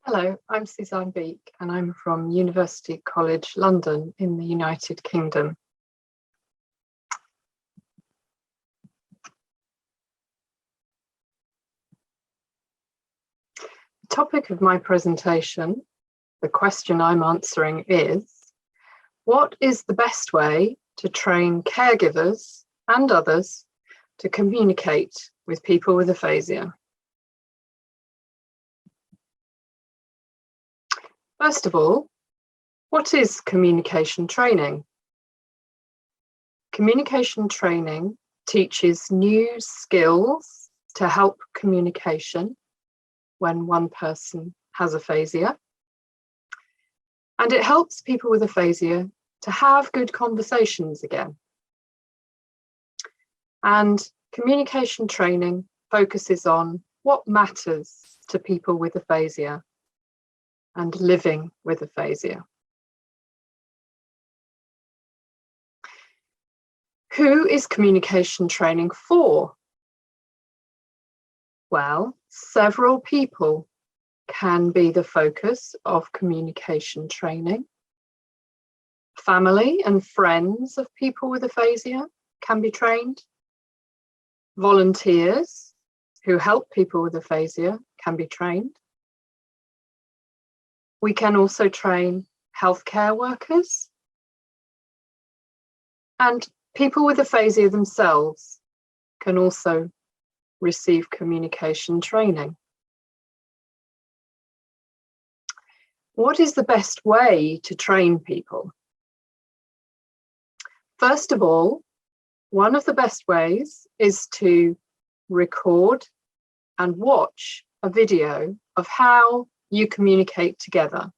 Hello, I'm Suzanne Beeke and I'm from University College London in the United Kingdom. The topic of my presentation, the question I'm answering is, what is the best way to train caregivers and others to communicate with people with aphasia? First of all, what is communication training? Communication training teaches new skills to help communication when one person has aphasia, and it helps people with aphasia to have good conversations again. And communication training focuses on what matters to people with aphasia and living with aphasia. Who is communication training for? Well, several people can be the focus of communication training. Family and friends of people with aphasia can be trained. Volunteers who help people with aphasia can be trained. We can also train healthcare workers, and people with aphasia themselves can also receive communication training. What is the best way to train people? First of all, one of the best ways is to record and watch a video of how you communicate together.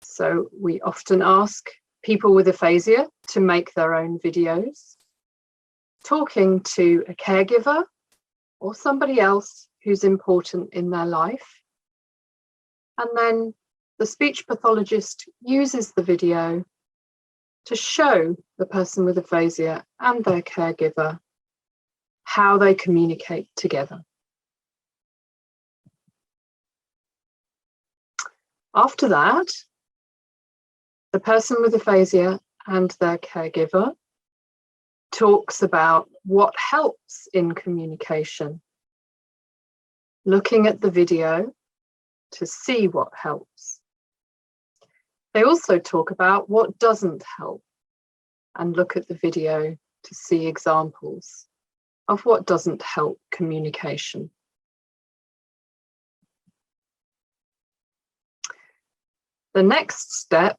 So we often ask people with aphasia to make their own videos, talking to a caregiver or somebody else who's important in their life. And then the speech pathologist uses the video to show the person with aphasia and their caregiver how they communicate together. After that, the person with aphasia and their caregiver talks about what helps in communication, looking at the video to see what helps. They also talk about what doesn't help and look at the video to see examples of what doesn't help communication. The next step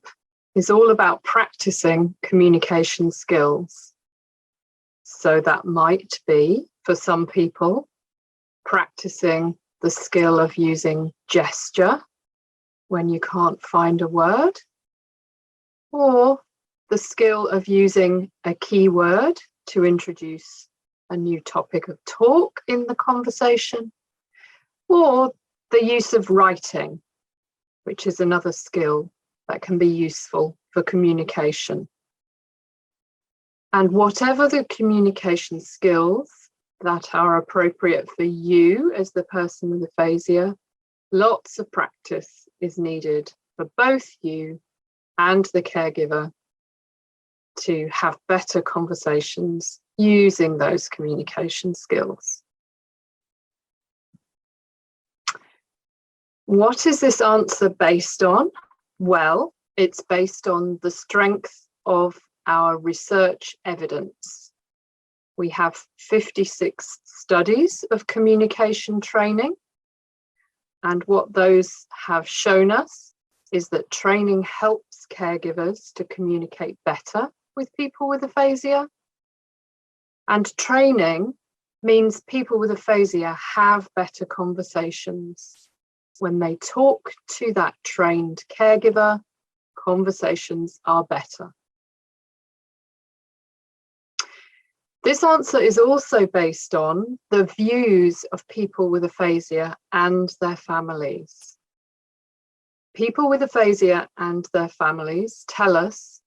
is all about practicing communication skills. So that might be, for some people, practicing the skill of using gesture when you can't find a word, or the skill of using a keyword to introduce a new topic of talk in the conversation, or the use of writing, which is another skill that can be useful for communication. And whatever the communication skills that are appropriate for you as the person with aphasia, lots of practice is needed for both you and the caregiver to have better conversations using those communication skills. What is this answer based on? Well, it's based on the strength of our research evidence. We have 56 studies of communication training, and what those have shown us is that training helps caregivers to communicate better with people with aphasia, and training means people with aphasia have better conversations. When they talk to that trained caregiver, conversations are better. This answer is also based on the views of people with aphasia and their families. People with aphasia and their families tell us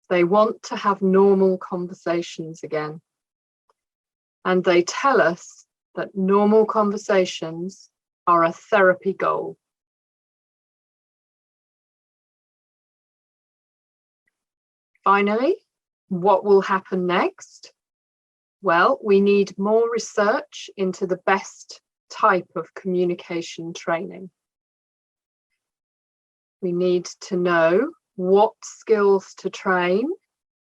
they want to have normal conversations again. And they tell us that normal conversations are a therapy goal Finally, what will happen next? Well, we need more research into the best type of communication training. We need to know what skills to train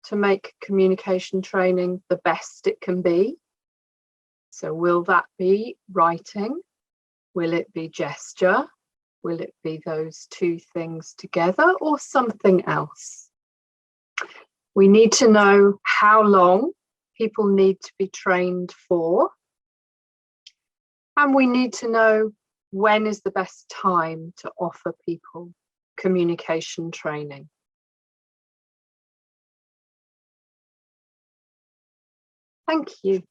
to make communication training the best it can be. So will that be writing? Will it be gesture? Will it be those two things together or something else? We need to know how long people need to be trained for. And we need to know when is the best time to offer people communication training. Thank you.